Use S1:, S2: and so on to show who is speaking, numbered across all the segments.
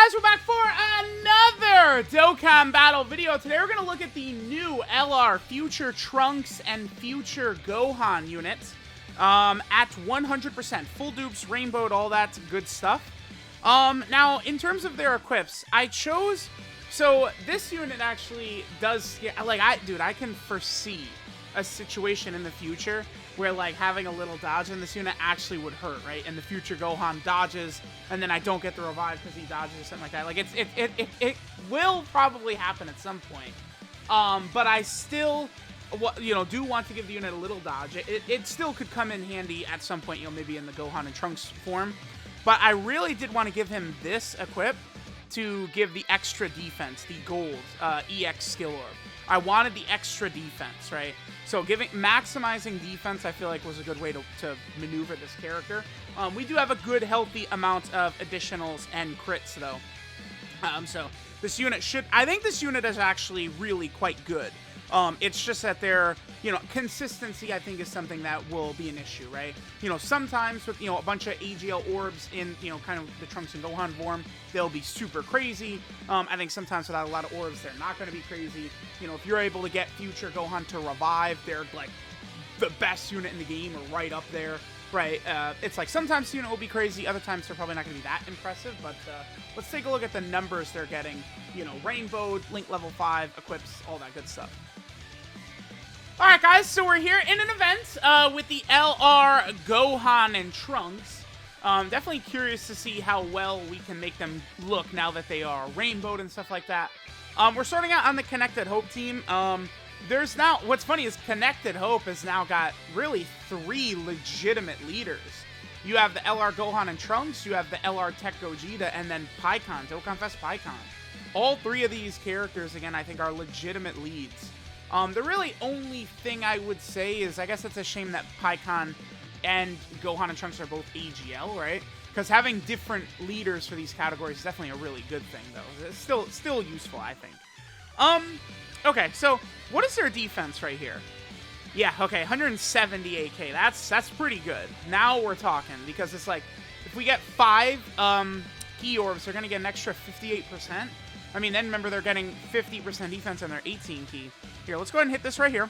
S1: guys, we're back for another Dokkan battle video. Today we're going to look at the new LR Future Trunks and Future Gohan units at 100%. Full dupes, rainbowed, all that good stuff. Now, in terms of their equips, I chose... So, this unit actually does... Like, I can foresee a situation in the future where, like, having a little dodge in this unit actually would hurt, right? And the future Gohan dodges, and then I don't get the revive because he dodges or something like that. Like, it will probably happen at some point. But I still, do want to give the unit a little dodge. It still could come in handy at some point, maybe in the Gohan and Trunks form. But I really did want to give him this equip to give the extra defense, the gold EX skill orb. I wanted the extra defense, right? So maximizing defense, I feel like, was a good way to maneuver this character. We do have a good, healthy amount of additionals and crits, though. So this unit I think this unit is actually really quite good. It's just that their, consistency, I think, is something that will be an issue, right? Sometimes with, a bunch of AGL orbs in, kind of the Trunks and Gohan form, they'll be super crazy. I think sometimes without a lot of orbs, they're not going to be crazy. If you're able to get future Gohan to revive, they're, like, the best unit in the game or right up there, right? It's like sometimes the unit will be crazy, other times they're probably not going to be that impressive, but let's take a look at the numbers they're getting. Rainbowed, Link level 5, equips, all that good stuff. Alright guys, so we're here in an event with the LR Gohan and Trunks. Definitely curious to see how well we can make them look now that they are rainbowed and stuff like that. We're starting out on the Connected Hope team. There's now, what's funny is Connected Hope has now got really 3 legitimate leaders. You have the LR Gohan and Trunks, you have the LR Tech Gogeta, and then Pikkon, Dokkan Fest Pikkon. All 3 of these characters, again, I think are legitimate leads. The really only thing I would say is, I guess it's a shame that Pikkon and Gohan and Trunks are both AGL, right? Because having different leaders for these categories is definitely a really good thing, though. It's still useful, I think. Okay, so what is their defense right here? Yeah, okay, 170 AK. That's pretty good. Now we're talking, because it's like, if we get 5 key orbs, they're going to get an extra 58%. I mean, then remember, they're getting 50% defense on their 18 key. Here, let's go ahead and hit this right here.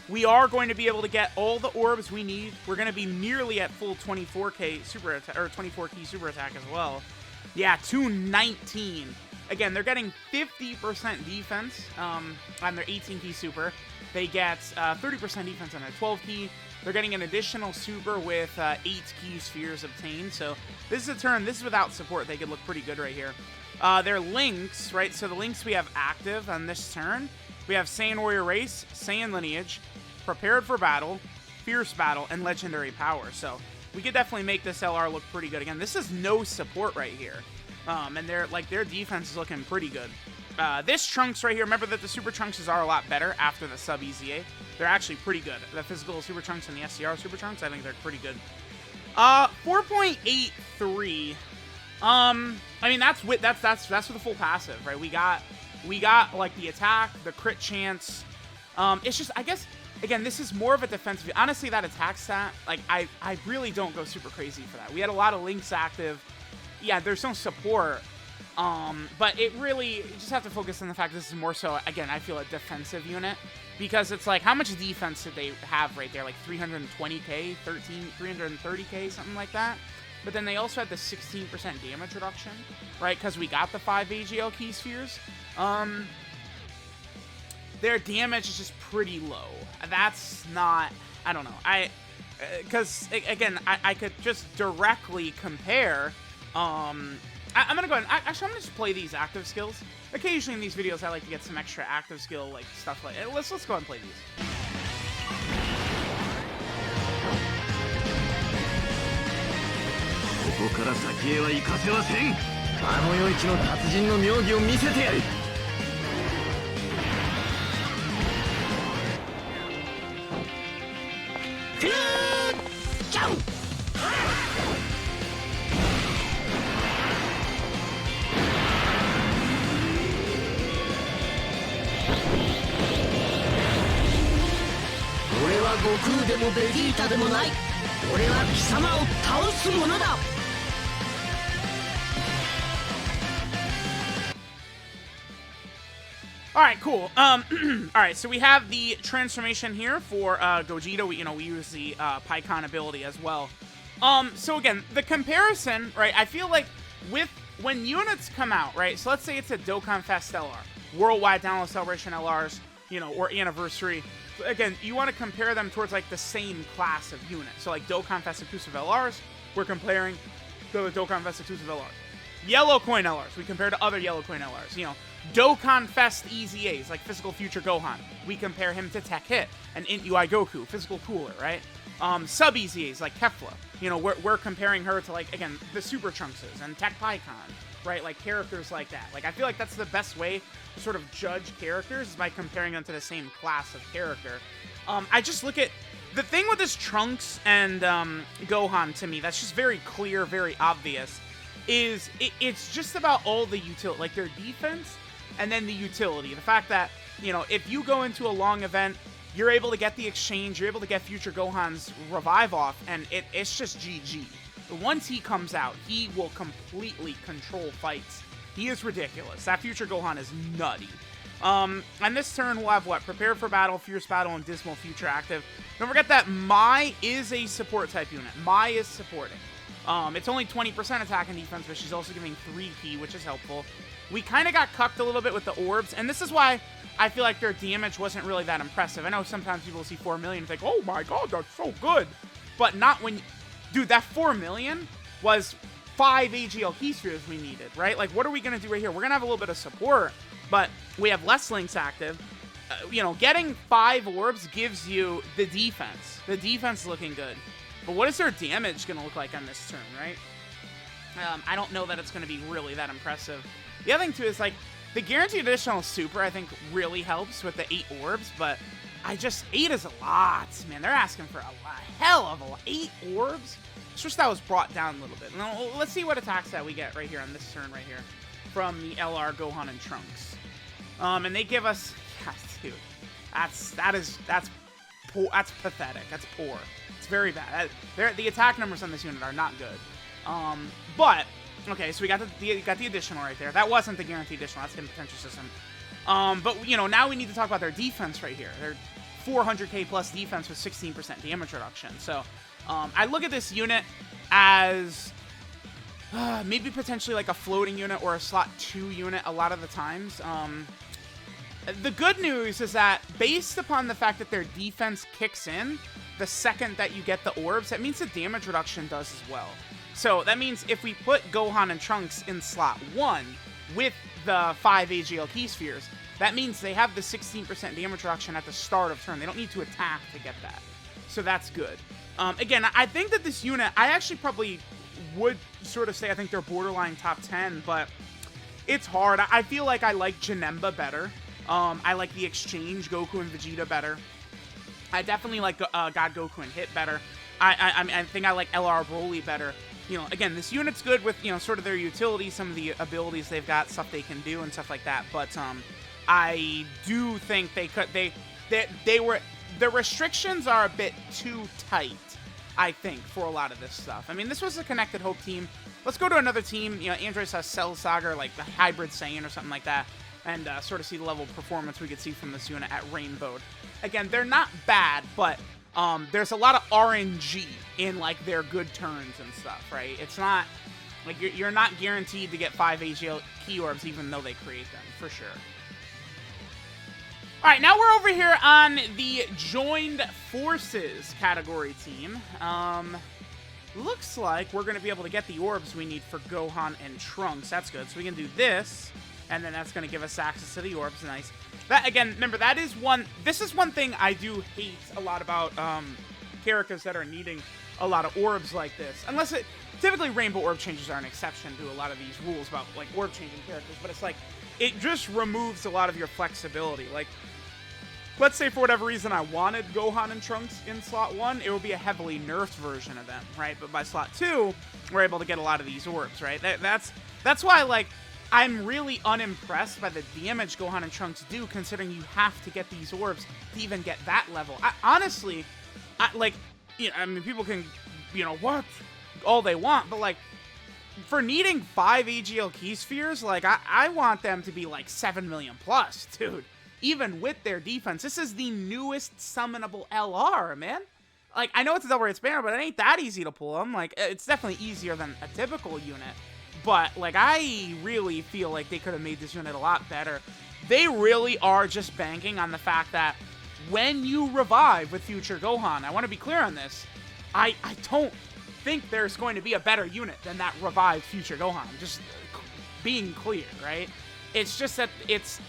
S1: We are going to be able to get all the orbs we need. We're going to be nearly at full 24k super attack, or 24 key super attack as well. Yeah, 219. Again, they're getting 50% defense on their 18 key super. They get 30% defense on their 12 key. They're getting an additional super with 8 key spheres obtained. So this is a turn. This is without support. They could look pretty good right here. Their links, right? So the links we have active on this turn. We have Saiyan Warrior Race, Saiyan Lineage, Prepared for Battle, Fierce Battle, and Legendary Power. So we could definitely make this LR look pretty good. Again, this is no support right here. And their defense is looking pretty good. This Trunks right here, remember that the Super Trunks are a lot better after the sub EZA. They're actually pretty good. The physical Super Trunks and the SCR Super Trunks, I think they're pretty good. 4.83. I mean, that's with the full passive, right? We got like the attack, the crit chance. It's just, I guess, again, this is more of a defensive. Honestly, that attack stat, like, I really don't go super crazy for that. We had a lot of links active. Yeah, there's no support. But you just have to focus on the fact this is more so, again, I feel a defensive unit. Because it's like, how much defense did they have right there? Like 320k, 330k, something like that. But then they also had the 16% damage reduction, right? Because we got the 5 AGL key spheres. Their damage is just pretty low. That's not, I don't know. Because, again, I could just directly compare. I'm going to go ahead and, actually, I'm going to just play these active skills. Occasionally in these videos, I like to get some extra active skill, like, stuff like, let's go ahead and play these.
S2: ここから先へは行かせません。あの世一の達人の妙技を見せてやる。キャン。俺は悟空でもベジータでもない。俺は貴様を倒すものだ。
S1: All right, cool. All right, so we have the transformation here for Gogeta. We use the Pycon ability as well. So again, the comparison, right? I feel like when units come out, right? So let's say it's a Dokkan Fest LR, Worldwide Download Celebration LRs, or Anniversary. Again, you want to compare them towards like the same class of unit. So like Dokkan Fest exclusive LRs, we're comparing to the Dokkan Fest exclusive LR. Yellow Coin LRs, we compare to other Yellow Coin LRs. Dokkan Fest EZAs, like Physical Future Gohan, we compare him to Tech Hit and Int UI Goku, Physical Cooler, right? Sub EZAs like Kefla, we're comparing her to like, again, the Super Trunkses and Tech Pycon, right? Like characters like that. Like I feel like that's the best way to sort of judge characters is by comparing them to the same class of character. I just look at the thing with this Trunks and Gohan to me, that's just very clear, very obvious, is it's just about all the utility, like their defense and then the utility. The fact that, if you go into a long event, you're able to get the exchange, you're able to get Future Gohan's revive off, and it's just GG. Once he comes out, he will completely control fights. He is ridiculous. That Future Gohan is nutty. And this turn we'll have what? Prepare for Battle, Fierce Battle, and Dismal Future active. Don't forget that Mai is a support type unit. Mai is supporting. It's only 20% attack and defense, but she's also giving 3 key, which is helpful. We kind of got cucked a little bit with the orbs, and this is why I feel like their damage wasn't really that impressive. I know sometimes people see 4 million and think, oh my god, that's so good. But not when... Dude, that 4 million was 5 AGL key spheres we needed, right? Like, what are we going to do right here? We're going to have a little bit of support, but we have less links active. Getting 5 orbs gives you the defense. The defense is looking good. But what is their damage going to look like on this turn, right? I don't know that it's going to be really that impressive. The other thing, too, is, like, the guaranteed additional super, I think, really helps with the 8 orbs, but 8 is a lot, man. They're asking for a hell of a lot. 8 orbs? It's just that was brought down a little bit. Now, let's see what attacks that we get right here on this turn right here from the LR, Gohan, and Trunks. And they give us... Yes, dude. That's poor. That's pathetic. That's poor. It's very bad. The attack numbers on this unit are not good. But... Okay, so we got the additional right there. That wasn't the guaranteed additional. That's in potential system. But, now we need to talk about their defense right here. They're 400k plus defense with 16% damage reduction. So, I look at this unit as maybe potentially like a floating unit or a slot 2 unit a lot of the times. The good news is that based upon the fact that their defense kicks in the second that you get the orbs, that means the damage reduction does as well. So that means if we put Gohan and Trunks in slot 1 with the 5 AGL key spheres, that means they have the 16% damage reduction at the start of turn. They don't need to attack to get that. So that's good. Again, I think that this unit, I actually probably would sort of say I think they're borderline top 10, but it's hard. I feel like I like Janemba better. I like the exchange Goku and Vegeta better. I definitely like God Goku and Hit better. I think I like LR Broly better. Again, this unit's good with, sort of their utility, some of the abilities they've got, stuff they can do and stuff like that. But, I do think the restrictions are a bit too tight, I think, for a lot of this stuff. I mean, this was a Connected Hope team. Let's go to another team. Andres has Cell Saga, or like the Hybrid Saiyan or something like that, and sort of see the level of performance we could see from this unit at Rainbowed. Again, they're not bad, but there's a lot of RNG in like their good turns and stuff, right? It's not like you're not guaranteed to get 5 AGL key orbs even though they create them, for sure. All right, now we're over here on the Joined Forces category team. Looks like we're going to be able to get the orbs we need for Gohan and Trunks. That's good. So we can do this, and then that's going to give us access to the orbs. Nice. That, again, remember, this is one thing I do hate a lot about characters that are needing a lot of orbs like this. Typically Rainbow Orb Changes are an exception to a lot of these rules about, like, orb changing characters, but it's like, it just removes a lot of your flexibility. Like, let's say for whatever reason I wanted Gohan and Trunks in slot 1, it would be a heavily nerfed version of them, right? But by slot 2, we're able to get a lot of these orbs, right? That's why, like, I'm really unimpressed by the damage Gohan and Trunks do, considering you have to get these orbs to even get that level. Honestly, I mean, people can, what, all they want, but, like, for needing 5 AGL key spheres, like, I want them to be like 7 million plus, dude. Even with their defense, this is the newest summonable LR, man. Like, I know it's a double rate spanner, but it ain't that easy to pull them. Like, it's definitely easier than a typical unit. But, like, I really feel like they could have made this unit a lot better. They really are just banking on the fact that when you revive with Future Gohan, I want to be clear on this, I don't think there's going to be a better unit than that revived Future Gohan. Just being clear, right? It's just that it's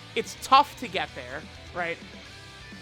S1: tough to get there, right?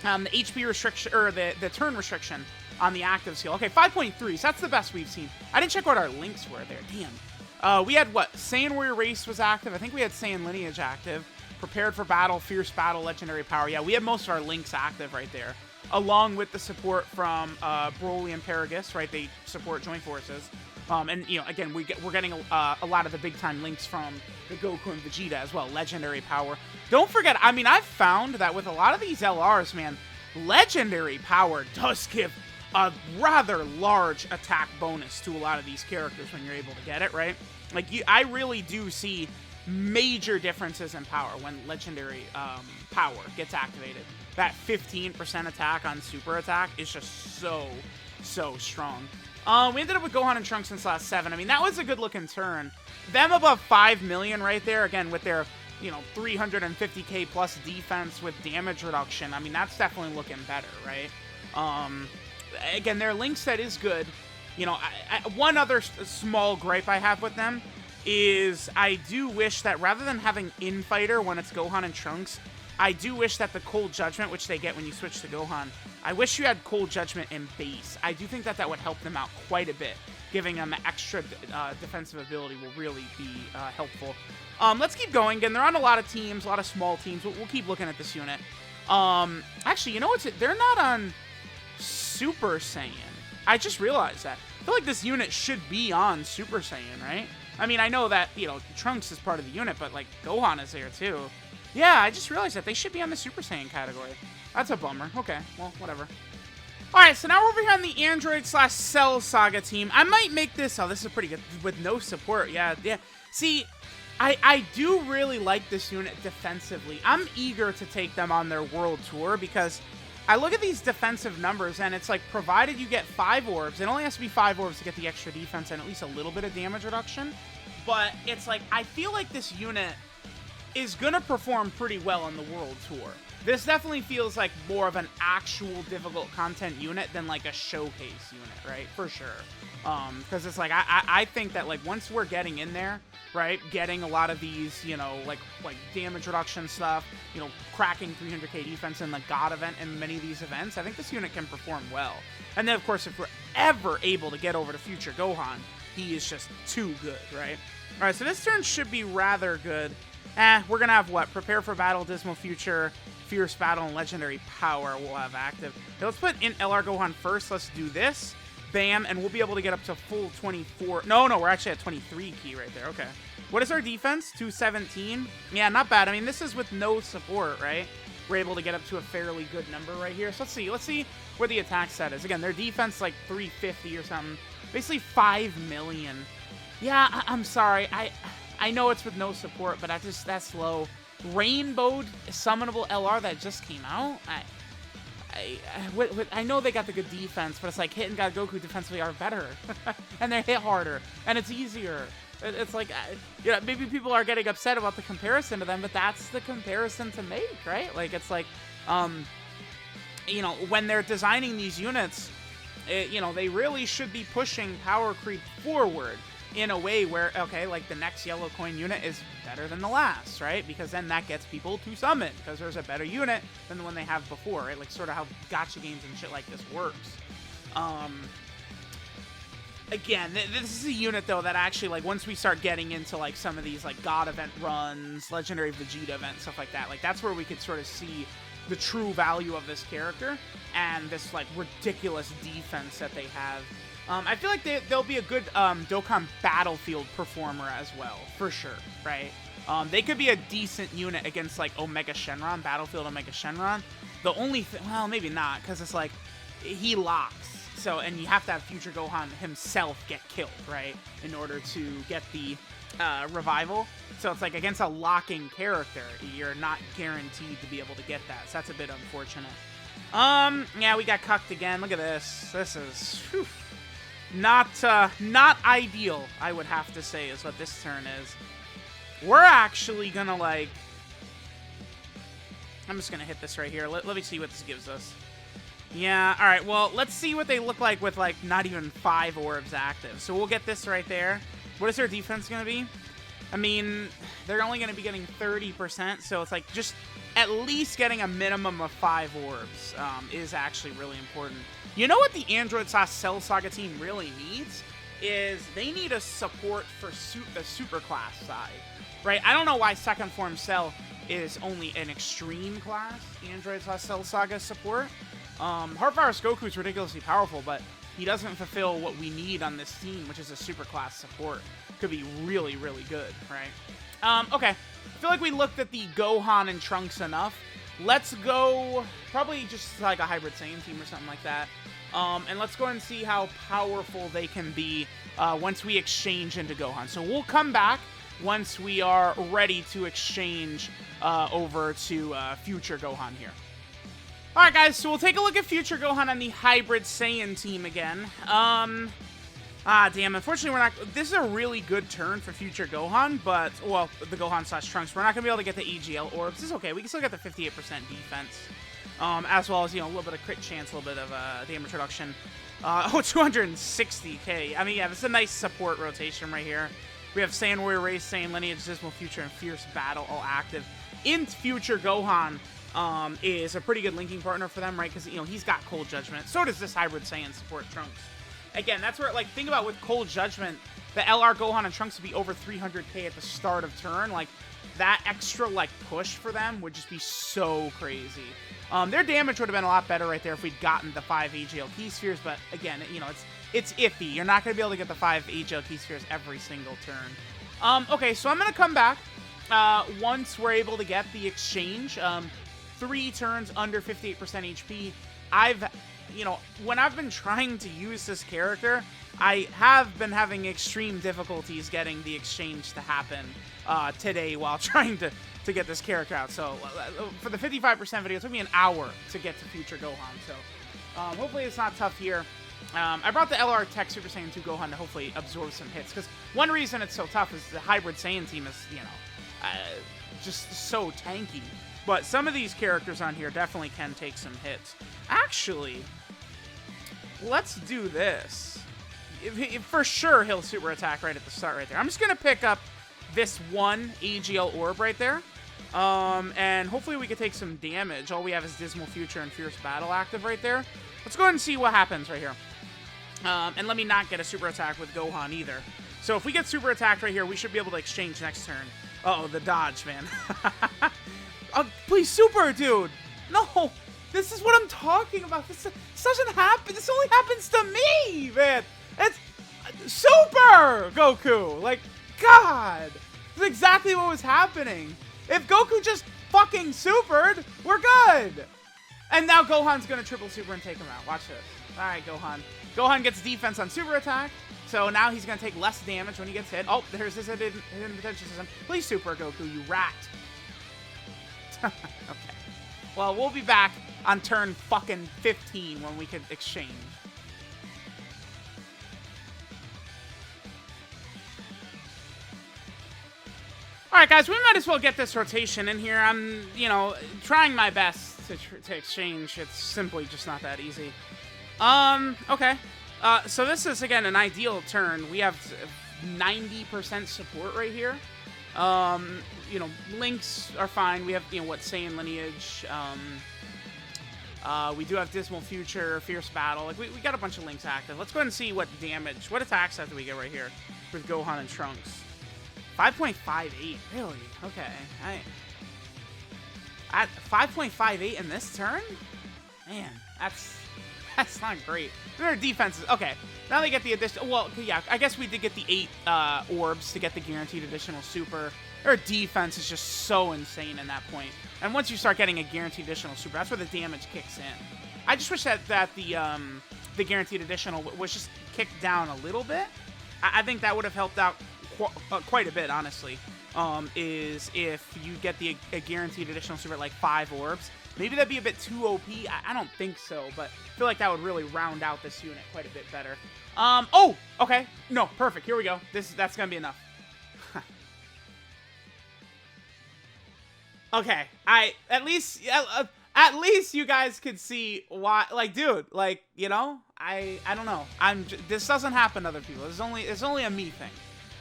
S1: The HP restriction, or the turn restriction on the active skill. Okay, 5.3, so that's the best we've seen. I didn't check what our links were there. Damn. We had, what? Saiyan Warrior Race was active. I think we had Saiyan Lineage active. Prepared for Battle, Fierce Battle, Legendary Power. Yeah, we have most of our links active right there. Along with the support from Broly and Paragus, right? They support Joint Forces. And, you know, again, we're getting a lot of the big-time links from the Goku and Vegeta as well. Legendary Power. Don't forget, I mean, I've found that with a lot of these LRs, man, Legendary Power does give a rather large attack bonus to a lot of these characters when you're able to get it, right? Like, I really do see major differences in power when Legendary Power gets activated. That 15% attack on Super Attack is just so strong. We ended up with Gohan and Trunks since last 7. I mean, that was a good-looking turn. Them above 5 million right there, again, with their, you know, 350k plus defense with damage reduction. I mean, that's definitely looking better, right? Again, their link set is good. You know, one other small gripe I have with them is I do wish that rather than having Infighter when it's Gohan and Trunks, I do wish that the Cold Judgment, which they get when you switch to Gohan, I wish you had Cold Judgment in base. I do think that that would help them out quite a bit. Giving them extra defensive ability will really be helpful. Let's keep going. Again, they're on a lot of teams, a lot of small teams. We'll keep looking at this unit. Actually, you know what? They're not on Super Saiyan. I just realized that. I feel like this unit should be on Super Saiyan, right? I mean, I know that, you know, Trunks is part of the unit, but, like, Gohan is there, too. Yeah, I just realized that they should be on the Super Saiyan category. That's a bummer. Okay, well, whatever. Alright, so now we're over here on the Android/Cell Saga team. I might make this... Oh, this is pretty good. With no support. Yeah. See, I do really like this unit defensively. I'm eager to take them on their world tour because I look at these defensive numbers and it's like, provided you get 5 orbs, it only has to be 5 orbs to get the extra defense and at least a little bit of damage reduction. But it's like, I feel like this unit is gonna perform pretty well on the world tour. This definitely feels like more of an actual difficult content unit than like a showcase unit, right? For sure. Because it's like, I think that like once we're getting in there, right, getting a lot of these, you know, like damage reduction stuff, you know, cracking 300k defense in the God event and many of these events, I think this unit can perform well. And then of course, if we're ever able to get over to Future Gohan, he is just too good, right? All right, so this turn should be rather good. We're gonna have what? Prepare for Battle, Dismal Future, Fierce Battle, and Legendary Power we'll have active. Now, let's put in LR Gohan first. Let's do this. Bam, and we'll be able to get up to full 24. No, we're actually at 23 key right there. Okay. What is our defense? 217? Yeah, not bad. I mean, this is with no support, right? We're able to get up to a fairly good number right here. So let's see. Let's see where the attack set is. Again, their defense like 350 or something. Basically 5 million. Yeah, I'm sorry. I know it's with no support, but that's low. Rainbowed summonable LR that just came out? I know they got the good defense, but it's like Hit and God Goku defensively are better. And they hit harder. And it's easier. It's like, you know, maybe people are getting upset about the comparison to them, but that's the comparison to make, right? Like, it's like, you know, when they're designing these units, you know, they really should be pushing power creep forward in a way where, okay, like the next yellow coin unit is better than the last, right? Because then that gets people to summon, because there's a better unit than the one they have before, right? Like sort of how gacha games and shit like this works. Again, this is a unit, though, that actually, like, once we start getting into, like, some of these, like, God event runs, Legendary Vegeta events, stuff like that, like, that's where we could sort of see the true value of this character and this, like, ridiculous defense that they have. I feel like they'll be a good Dokkan Battlefield performer as well, for sure, right? They could be a decent unit against, like, Omega Shenron, Battlefield Omega Shenron. The only thing, well, maybe not, because it's like, he locks. So, and you have to have future Gohan himself get killed, right? In order to get the revival. So it's like against a locking character, you're not guaranteed to be able to get that. So that's a bit unfortunate. Yeah, we got cucked again. Look at this. This is whew, not ideal, I would have to say, is what this turn is. We're actually gonna like... I'm just gonna hit this right here. Let me see what this gives us. Yeah, alright, well, let's see what they look like with, like, not even 5 orbs active. So we'll get this right there. What is their defense gonna be? I mean, they're only gonna be getting 30%, so it's like just at least getting a minimum of 5 orbs is actually really important. You know what the Android Cell Saga team really needs? Is they need a support for the super class side, right? I don't know why Second Form Cell is only an extreme class Android Cell Saga support. Heartvirus Goku is ridiculously powerful, but he doesn't fulfill what we need on this team, which is a super class support. Could be really, really good, right? Okay. I feel like we looked at the Gohan and Trunks enough. Let's go probably just like a Hybrid Saiyan team or something like that. And let's go and see how powerful they can be once we exchange into Gohan. So we'll come back once we are ready to exchange over to future Gohan here. Alright guys, so we'll take a look at future Gohan on the Hybrid Saiyan team again. Damn, unfortunately we're not... This is a really good turn for future Gohan, but... Well, the Gohan/Trunks. We're not going to be able to get the EGL orbs. This is okay, we can still get the 58% defense. As well as, you know, a little bit of crit chance, a little bit of damage reduction. 260k. I mean, yeah, this is a nice support rotation right here. We have Saiyan Warrior Race, Saiyan Lineage, Dismal Future, and Fierce Battle all active. In future Gohan... is a pretty good linking partner for them, right? Because, you know, he's got Cold Judgment. So does this Hybrid Saiyan support Trunks. Again, that's where, like, think about with Cold Judgment, the LR Gohan and Trunks would be over 300k at the start of turn. Like, that extra, like, push for them would just be so crazy. Their damage would have been a lot better right there if we'd gotten the 5 AGL Key Spheres, but, again, you know, it's iffy. You're not going to be able to get the 5 AGL Key Spheres every single turn. Okay, so I'm going to come back once we're able to get the exchange. 3 turns under 58% HP. You know, when I've been trying to use this character, I have been having extreme difficulties getting the exchange to happen today while trying to get this character out. So for the 55% video, it took me an hour to get to future Gohan. So hopefully it's not tough here. I brought the LR Tech Super Saiyan 2 Gohan to hopefully absorb some hits, because one reason it's so tough is the Hybrid Saiyan team is, you know, just so tanky. But some of these characters on here definitely can take some hits. Actually, let's do this. For sure, he'll super attack right at the start right there. I'm just going to pick up this one AGL orb right there. And hopefully we can take some damage. All we have is Dismal Future and Fierce Battle active right there. Let's go ahead and see what happens right here. And let me not get a super attack with Gohan either. So if we get super attacked right here, we should be able to exchange next turn. Uh-oh, the dodge, man. Please, super, dude. No, this is what I'm talking about. This doesn't happen. This only happens to me, man. It's super Goku. Like, God. This is exactly what was happening. If Goku just fucking supered, we're good. And now Gohan's going to triple super and take him out. Watch this. All right, Gohan. Gohan gets defense on super attack. So now he's going to take less damage when he gets hit. Oh, there's his hidden potential system. Please super, Goku, you rat. Okay. Well, we'll be back on turn fucking 15 when we can exchange. Alright, guys, we might as well get this rotation in here. I'm, you know, trying my best to exchange. It's simply just not that easy. Okay. So this is, again, an ideal turn. We have 90% support right here. You know, links are fine. We have, you know, what, Saiyan Lineage. We do have Dismal Future, Fierce Battle. Like, we got a bunch of links active. Let's go ahead and see what damage, what attacks do we get right here with Gohan and Trunks. 5.58, really? Okay. At 5.58 in this turn? Man, that's not great. Their defenses, okay. Now they get the additional, well, yeah, I guess we did get the 8 orbs to get the guaranteed additional super. Their defense is just so insane in that point. And once you start getting a guaranteed additional super, that's where the damage kicks in. I just wish that the the guaranteed additional was just kicked down a little bit. I think that would have helped out quite a bit, honestly. Is if you get a guaranteed additional super at like 5 orbs. Maybe that'd be a bit too OP. I don't think so, but I feel like that would really round out this unit quite a bit better. Oh, okay. No, perfect. Here we go. That's gonna be enough. Okay, at least you guys could see why. Like, dude, like, you know, I don't know. This doesn't happen to other people. It's only a me thing.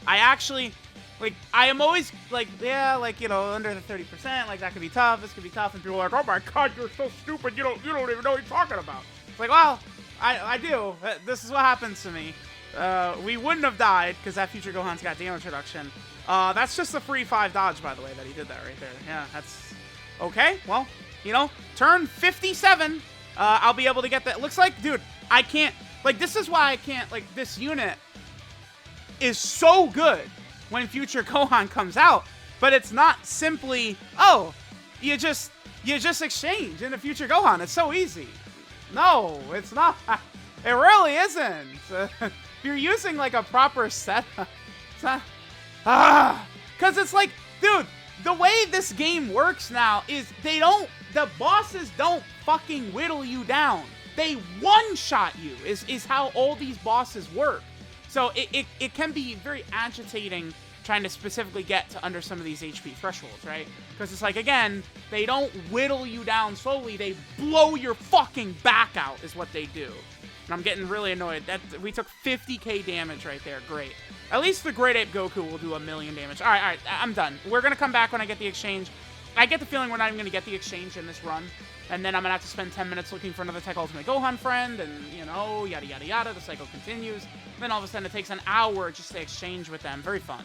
S1: I actually. Like, I am always, like, yeah, like, you know, under the 30%, like, that could be tough, this could be tough, and people are like, oh my god, you're so stupid, you don't even know what you're talking about. It's like, well, I do. This is what happens to me. We wouldn't have died, because that future Gohan's got damage reduction. That's just a free 5 dodge, by the way, that he did that right there. Yeah, that's, okay, well, you know, turn 57, I'll be able to get that. Looks like, dude, I can't, like, this is why I can't, like, this unit is so good when future Gohan comes out, but it's not simply, oh, you just exchange in the future Gohan. It's so easy. No, it's not. It really isn't. If you're using like a proper setup, it's not. Because it's like, dude, the way this game works now is the bosses don't fucking whittle you down. They one-shot you is how all these bosses work. So it can be very agitating trying to specifically get to under some of these HP thresholds, right? Because it's like, again, they don't whittle you down slowly. They blow your fucking back out is what they do. And I'm getting really annoyed. We took 50k damage right there. Great. At least the Great Ape Goku will do 1,000,000 damage. All right, I'm done. We're going to come back when I get the exchange. I get the feeling we're not even going to get the exchange in this run. And then I'm going to have to spend 10 minutes looking for another Tech Ultimate Gohan friend, and, you know, yada, yada, yada. The cycle continues. Then all of a sudden it takes an hour just to exchange with them. Very fun.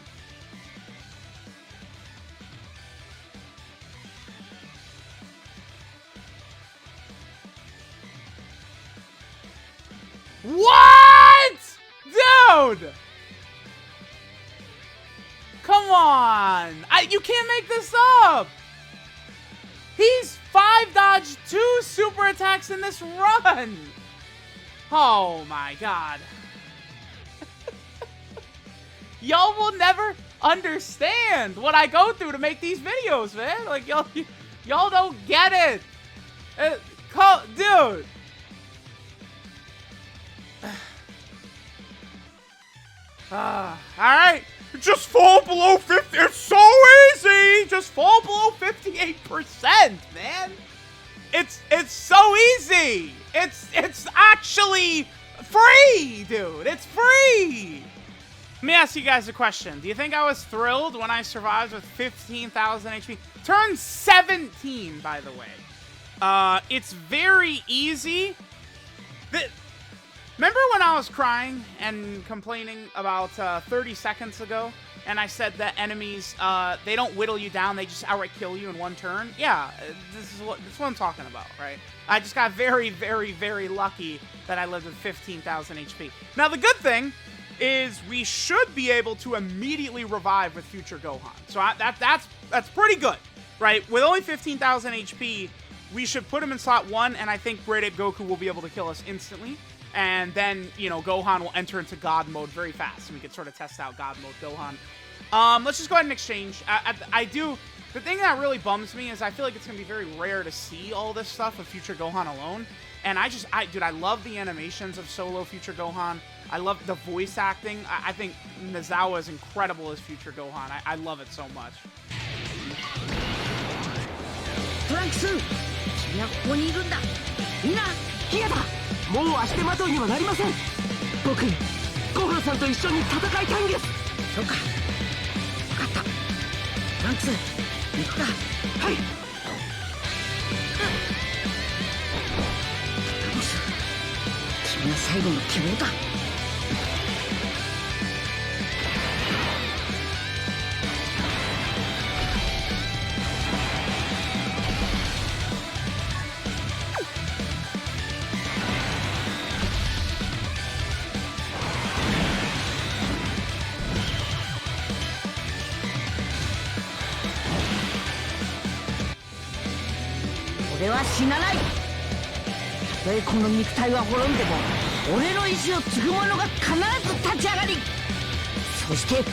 S1: What? Dude! Come on! You can't make this up! He's 5 dodge 2 super attacks in this run! Oh my god. Y'all will never understand what I go through to make these videos, man. Like, y'all don't get it. Dude. Alright. Just fall below 50. It's so easy. Just fall below 58%, man. It's so easy. It's actually free, dude. It's free. Let me ask you guys a question. Do you think I was thrilled when I survived with 15,000 HP? Turn 17, by the way. It's very easy. Remember when I was crying and complaining about 30 seconds ago? And I said that enemies, they don't whittle you down, they just outright kill you in one turn? Yeah, this is what I'm talking about, right? I just got very, very, very lucky that I lived with 15,000 HP. Now, the good thing is we should be able to immediately revive with future Gohan. So that's pretty good, right? With only 15,000 HP, we should put him in slot 1, and I think Great Ape Goku will be able to kill us instantly. And then, you know, Gohan will enter into God mode very fast, and we can sort of test out God mode Gohan. Let's just go ahead and exchange. The thing that really bums me is I feel like it's going to be very rare to see all this stuff with future Gohan alone. And dude, I love the animations of solo future Gohan. I love the voice acting. I think Mizawa is incredible as future Gohan. I love it so much.
S3: TRUNKS! 君はここにいるんだ。みんな、ヒアだ。もう足手まといにはなりません。僕、ゴハンさんと一緒に戦いたいんです。そうか。分かった。TRUNKS、行くか。はい。ボス、君は最後の希望だ。俺は死なない。たとえこの肉体は滅んでも俺の意志を継ぐ者が必ず立ち上がり、そして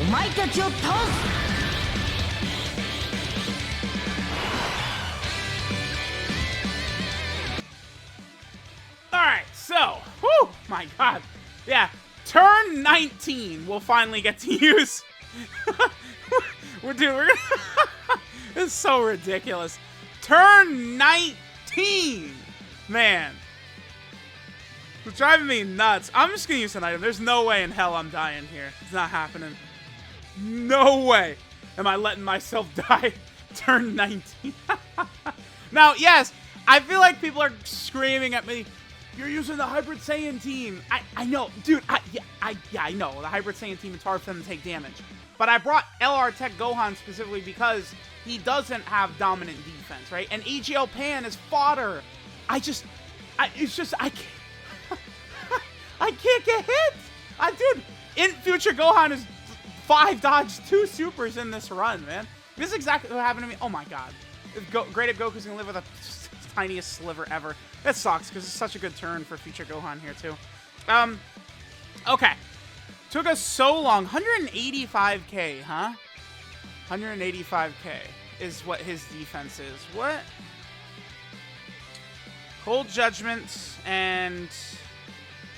S3: お前たちを倒す。
S1: Alright, so, whew, my god. Yeah, turn 19 we'll finally get to use. we're gonna this is so ridiculous. Turn 19! Man. It's driving me nuts. I'm just gonna use an item. There's no way in hell I'm dying here. It's not happening. No way am I letting myself die. Turn 19. Now, yes, I feel like people are screaming at me, you're using the Hybrid Saiyan team. I know, dude, I know. The Hybrid Saiyan team, it's hard for them to take damage. But I brought LR Tech Gohan specifically because he doesn't have dominant defense, right? And AGL Pan is fodder. I can't get hit. Dude, in future Gohan is 5 dodge, 2 supers in this run, man. This is exactly what happened to me. Oh my god. Great if Goku's gonna live with the tiniest sliver ever. That sucks, because it's such a good turn for future Gohan here, too. Okay. Took us so long. 185k, huh? 185k is what his defense is. What? Cold Judgment, and...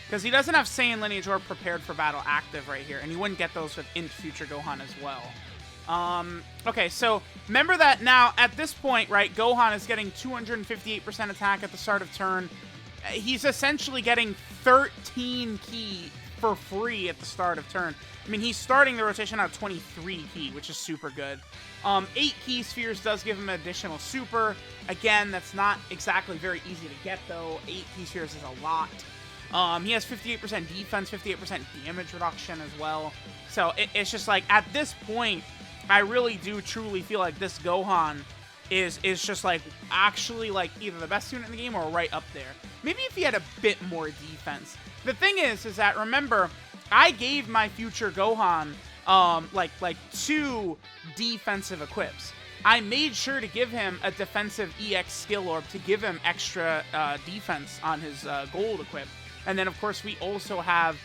S1: because he doesn't have Saiyan Lineage or Prepared for Battle active right here, and you wouldn't get those with Int Future Gohan as well. Okay, so remember that now, at this point, right, Gohan is getting 258% attack at the start of turn. He's essentially getting 13 ki for free at the start of turn. I mean, he's starting the rotation out 23 ki, which is super good. 8 ki spheres does give him an additional super. Again, that's not exactly very easy to get, though. 8 ki spheres is a lot. He has 58% defense, 58% damage reduction as well. So it's just like, at this point, I really do truly feel like this Gohan is just like actually like either the best unit in the game or right up there. Maybe if he had a bit more defense. The thing is that remember, I gave my future Gohan like 2 defensive equips. I made sure to give him a defensive EX skill orb to give him extra defense on his gold equip. And then, of course, we also have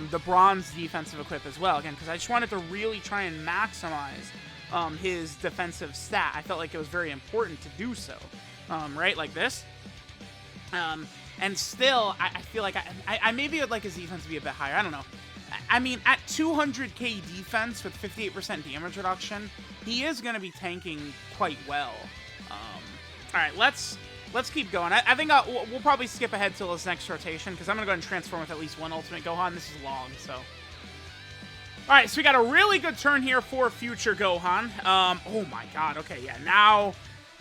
S1: the bronze defensive equip as well. Again, because I just wanted to really try and maximize his defensive stat. I felt like it was very important to do so. Right? Like this. And still, I feel like I maybe would like his defense to be a bit higher. I don't know. I mean, at 200k defense with 58% damage reduction, he is going to be tanking quite well. All right, let's keep going. I think we'll probably skip ahead till this next rotation, because I'm going to go ahead and transform with at least one Ultimate Gohan. This is long, so... Alright, so we got a really good turn here for future Gohan. Oh my god, okay, yeah,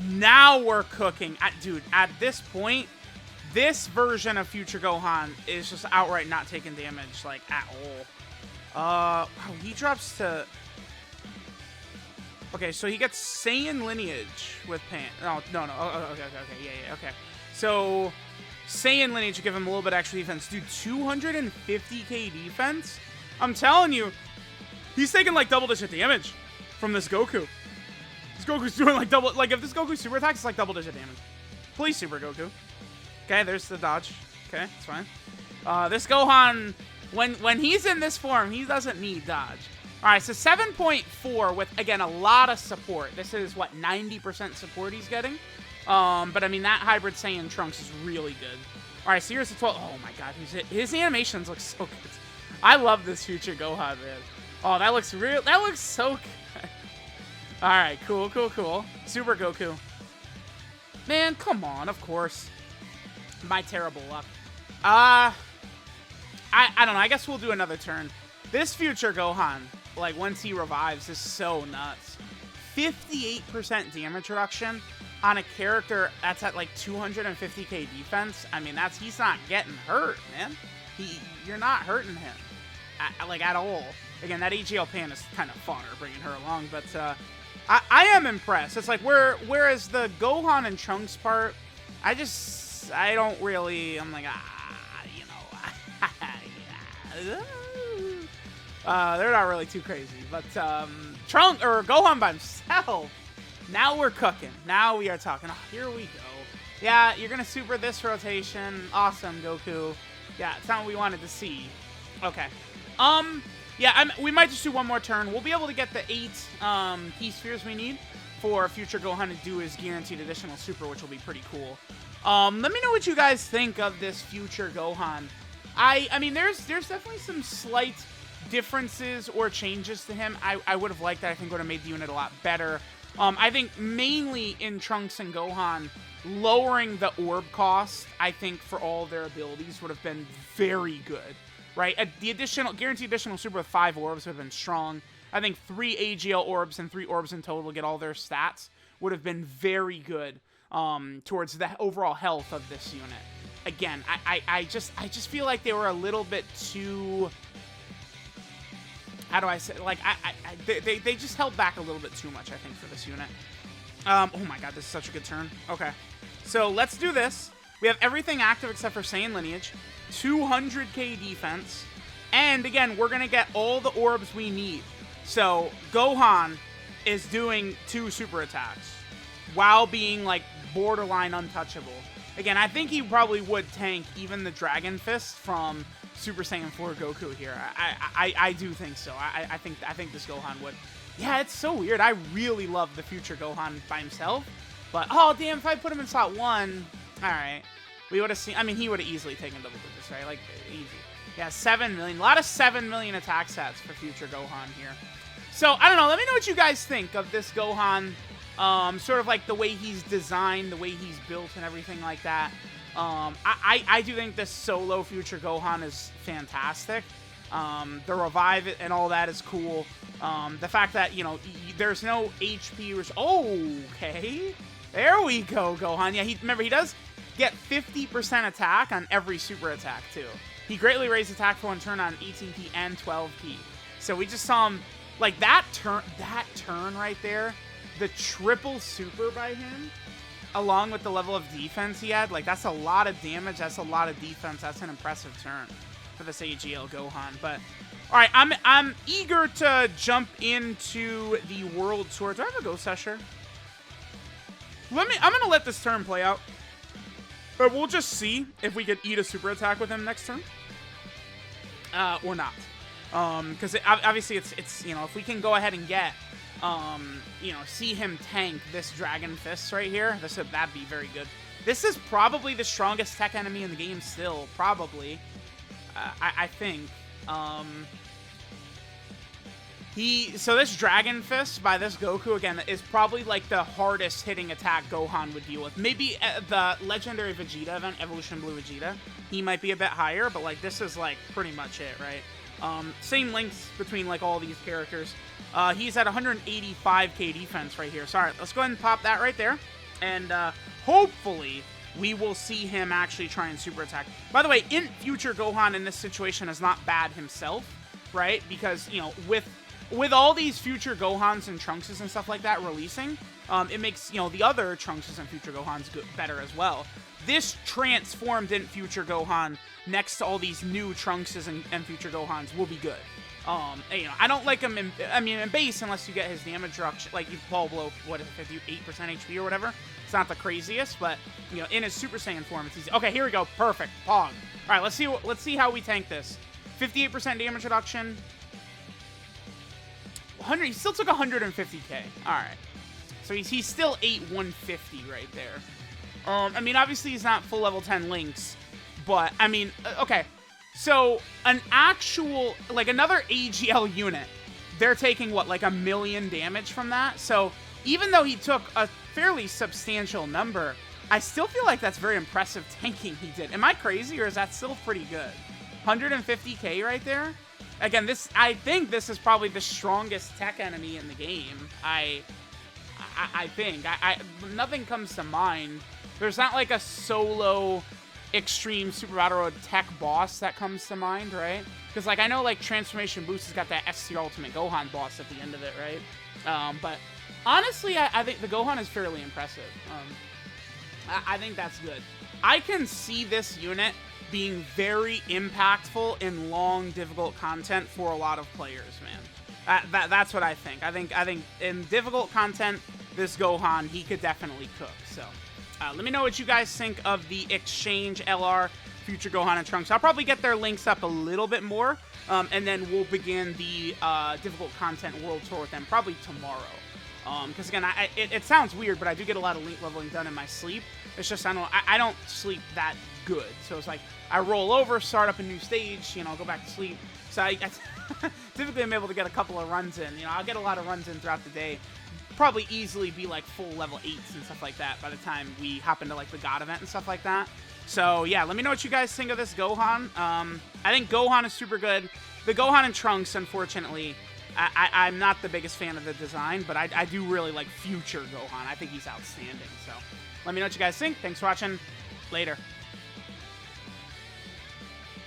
S1: now we're cooking. Dude, at this point, this version of future Gohan is just outright not taking damage, like, at all. Wow, he drops to... Okay, so he gets Saiyan Lineage with Pan. Oh, no. Oh, okay, yeah, okay. So, Saiyan Lineage will give him a little bit extra defense. Dude, 250k defense? I'm telling you, he's taking, like, double-digit damage from this Goku. This Goku's doing, like, double... Like, if this Goku super attacks, it's, like, double-digit damage. Please, Super Goku. Okay, there's the dodge. Okay, that's fine. This Gohan, when he's in this form, he doesn't need dodge. Alright, so 7.4 with, again, a lot of support. This is, what, 90% support he's getting? But, I mean, that Hybrid Saiyan Trunks is really good. Alright, so here's the 12. Oh, my God. His animations look so good. I love this future Gohan, man. Oh, that looks real. That looks so good. Alright, cool. Super Goku. Man, come on, of course. My terrible luck. I don't know. I guess we'll do another turn. This future Gohan, like, once he revives, is so nuts. 58% damage reduction on a character that's at, like, 250k defense. I mean, he's not getting hurt, man. You're not hurting him, like, at all. Again, that AGL Pan is kind of fodder bringing her along, but I am impressed. It's like, whereas the Gohan and Trunks part, I don't really, I'm like, you know, they're not really too crazy, but Gohan by himself, now we're cooking. Now we are talking. Oh, here we go. Yeah, you're gonna super this rotation. Awesome, Goku. Yeah, it's not what we wanted to see. Okay. Yeah, we might just do one more turn. We'll be able to get the 8 key spheres we need for future Gohan to do his guaranteed additional super, which will be pretty cool. Let me know what you guys think of this future Gohan. I mean, there's definitely some slight differences or changes to him. I would have liked that. I think would have made the unit a lot better. I think mainly in Trunks and Gohan, lowering the orb cost, I think, for all their abilities would have been very good, right? The guaranteed additional super with 5 orbs would have been strong. I think 3 AGL orbs and 3 orbs in total to get all their stats would have been very good towards the overall health of this unit. Again, I just feel like they were a little bit too... How do I say? Like, they just held back a little bit too much, I think, for this unit. Oh my god, this is such a good turn. Okay. So, let's do this. We have everything active except for Saiyan Lineage. 200k defense. And, again, we're going to get all the orbs we need. So, Gohan is doing 2 super attacks while being, like, borderline untouchable. Again, I think he probably would tank even the Dragon Fist from Super Saiyan 4 Goku here. I do think so. I think this Gohan would. Yeah, it's so weird. I really love the future Gohan by himself. But, oh, damn, if I put him in slot 1, all right. We would have seen, I mean, he would have easily taken double digits, right? Like, easy. Yeah, 7 million. A lot of 7 million attack stats for future Gohan here. So, I don't know. Let me know what you guys think of this Gohan. Sort of like the way he's designed, the way he's built and everything like that. I do think this solo future Gohan is fantastic. The revive and all that is cool. The fact that, you know, there's no HP. Okay. There we go, Gohan. Yeah, remember, he does get 50% attack on every super attack, too. He greatly raised attack for 1 turn on 18p and 12p. So we just saw him, like, that turn right there, the triple super by him, along with the level of defense he had, like, that's a lot of damage, that's a lot of defense, that's an impressive turn for this AGL Gohan. But, alright, I'm eager to jump into the World Tour. Do I have a Ghost Usher? I'm gonna let this turn play out. But we'll just see if we could eat a super attack with him next turn. Or not. Because obviously it's, you know, if we can go ahead and get, you know, see him tank this Dragon Fist right here, that'd be very good. This is probably the strongest tech enemy in the game still, probably. I think. So this Dragon Fist by this Goku, again, is probably like the hardest hitting attack Gohan would deal with. Maybe the Legendary Vegeta event, Evolution Blue Vegeta, he might be a bit higher, but like this is like pretty much it, right? Same links between like all these characters. He's at 185k defense right here. So alright, let's go ahead and pop that right there. And hopefully we will see him actually try and super attack. By the way, in future Gohan in this situation is not bad himself, right? Because, you know, with all these future Gohans and Trunkses and stuff like that releasing, it makes, you know, the other Trunkses and future Gohans better as well. This transformed in future Gohan next to all these new Trunkses and future Gohans will be good. You know, I don't like him in base unless you get his damage reduction, like you fall below, what is it, 58% HP or whatever. It's not the craziest, but, you know, in his Super Saiyan form, it's easy. Okay, here we go. Perfect. Pog. All right, let's see how we tank this. 58% damage reduction. He still took 150k. All right, so he's still 150 right there. I mean, obviously he's not full level 10 links, but I mean, okay. So an actual, like another AGL unit, they're taking what, like 1 million damage from that. So even though he took a fairly substantial number, I still feel like that's very impressive tanking he did. Am I crazy, or is that still pretty good? 150k right there. Again, I think this is probably the strongest tech enemy in the game. I think. Nothing comes to mind. There's not like a solo extreme Super Battle Road tech boss that comes to mind, right? Because like I know like Transformation Boost has got that S-Tier Ultimate Gohan boss at the end of it, right? But honestly, I think the Gohan is fairly impressive. I think that's good. I can see this unit being very impactful in long, difficult content for a lot of players, man. That's what I think. I think in difficult content, this Gohan, he could definitely cook. So, let me know what you guys think of the Exchange LR Future Gohan and Trunks. I'll probably get their links up a little bit more, and then we'll begin the difficult content world tour with them probably tomorrow. Because again, it sounds weird, but I do get a lot of link leveling done in my sleep. It's just I don't sleep that good, so it's like I roll over, start up a new stage, you know, go back to sleep. So I typically I'm able to get a couple of runs in. You know, I'll get a lot of runs in throughout the day. Probably easily be like full level 8s and stuff like that by the time we hop into like the God event and stuff like that. So yeah, let me know what you guys think of this Gohan. I think Gohan is super good. The Gohan and Trunks, unfortunately, I'm not the biggest fan of the design, but I do really like future Gohan. I think he's outstanding. So let me know what you guys think. Thanks for watching. Later.